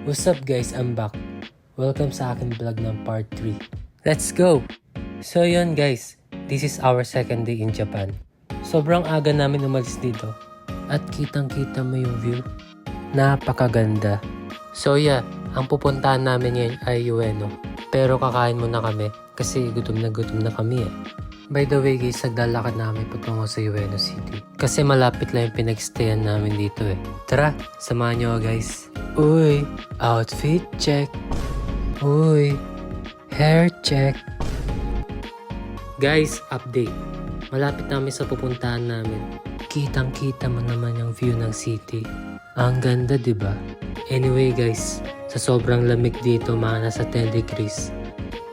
What's up guys, I'm back. Welcome sa aking vlog ng part 3. Let's go! So yun guys, this is our second day in Japan. Sobrang aga namin umalis dito. At kitang-kita mo yung view. Napakaganda. So yeah, ang pupuntahan namin ngayon ay Ueno. Pero kakain muna kami kasi gutom na kami eh. By the way guys, naglalakad na kami patungo sa Ueno City. Kasi malapit lang yung pinag-stayan namin dito eh. Tara, samahan nyo guys. Uy, outfit check. Uy, hair check. Guys, update. Malapit namin sa pupuntahan namin. Kitang-kita mo naman yung view ng city. Ang ganda, diba? Anyway guys, sa sobrang lamig dito, mga nasa 10 degrees.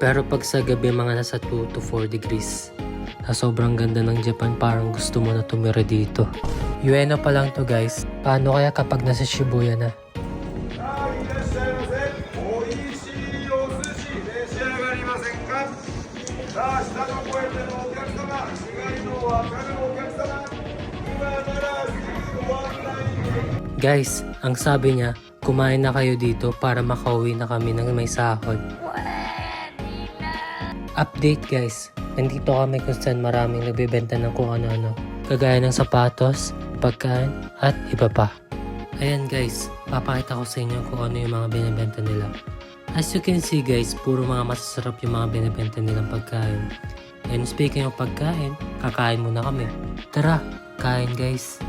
Pero pag sa gabi, mga nasa 2 to 4 degrees. Sa sobrang ganda ng Japan, parang gusto mo na tumira dito. Ueno pa lang to guys. Paano kaya kapag nasa Shibuya na? Guys, ang sabi niya, kumain na kayo dito para makauwi na kami ng may sahod. Update guys, nandito kami kung saan maraming nagbebenta ng kung ano-ano. Kagaya ng sapatos, pagkain, at iba pa. Ayan guys, papakita ko sa inyo kung ano yung mga binibenta nila. As you can see guys, puro mga masasarap yung mga binibenta nilang pagkain. And speaking of pagkain, kakain muna kami. Tara, kain guys.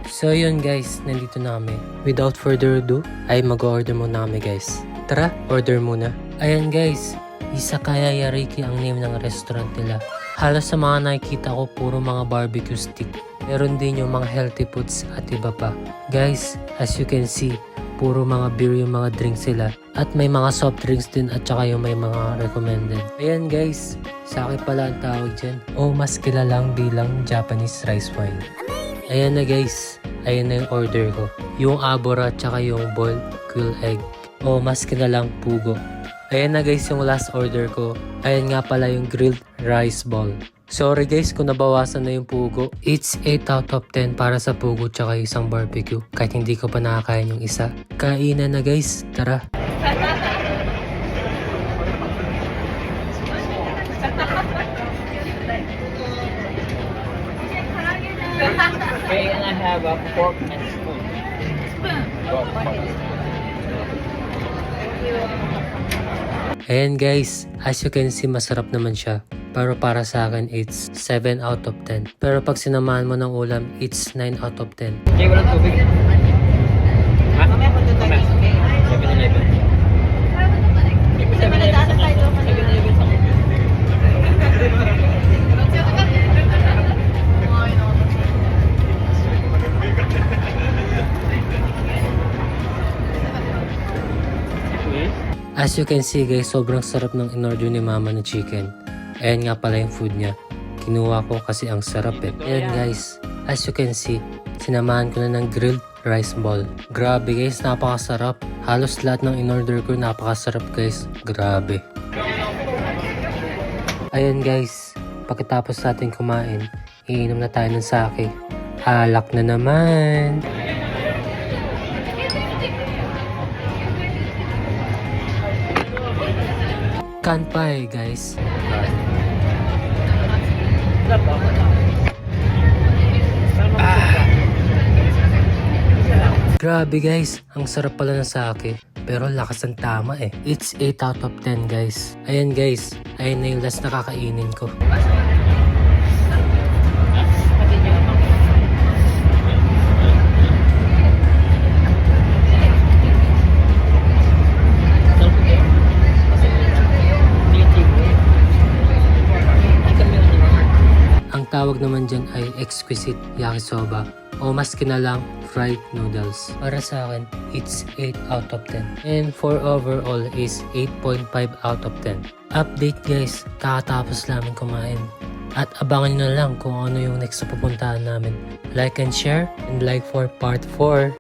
So yun guys, nandito na kami. Without further ado, ay mag-order muna kami guys. Tara, order muna. Ayan guys, Izakaya Yariki ang name ng restaurant nila. Halos sa mga nakikita ko, puro mga barbecue stick. Meron din yung mga healthy foods at iba pa. Guys, as you can see, puro mga beer yung mga drinks sila. At may mga soft drinks din at saka yung may mga recommended. Ayan guys, sa akin pala ang tawag dyan. O mas kilalang bilang Japanese rice wine. Ayan na guys, ayan na yung order ko. Yung abora at saka yung boiled quail egg. O mas kilalang pugo. Ayan na guys yung last order ko. Ayan nga pala yung grilled rice ball. Sorry guys kung nabawasan na yung pugo. It's 8 out of 10 para sa pugo tsaka isang barbecue. Kahit hindi ko pa nakakain yung isa. Kainan na guys, tara. Okay, and I have a fork and spoon. Ayan guys, as you can see masarap naman siya. Pero para sa akin it's 7 out of 10. Pero pag sinamahan mo ng ulam, it's 9 out of 10. Okay, walang tubig. Ha? Kami ako dito tayo. 7-Eleven. 7-Eleven sa As you can see guys, sobrang sarap ng in-order ni mama na chicken. Ayan nga pala yung food niya. Kinuha ko kasi ang sarap eh. Ayan guys, as you can see, sinamahan ko na ng grilled rice ball. Grabe guys, napakasarap. Halos lahat ng in-order ko napakasarap guys. Grabe. Ayan guys, pagkatapos natin kumain, iinom na tayo ng sake. Alak na naman. Kanpai guys. Grabe guys, ang sarap pala ng sake. Pero lakas ng tama eh. It's 8 out of 10 guys. Ayan guys, ayan na yung last na kakainin ko. Ang tawag naman dyan ay exquisite yakisoba o mas kinalang fried noodles. Para sa akin, it's 8 out of 10. And for overall is 8.5 out of 10. Update guys, kakatapos namin kumain. At abangan nyo na lang kung ano yung next na pupuntahan namin. Like and share and like for part 4.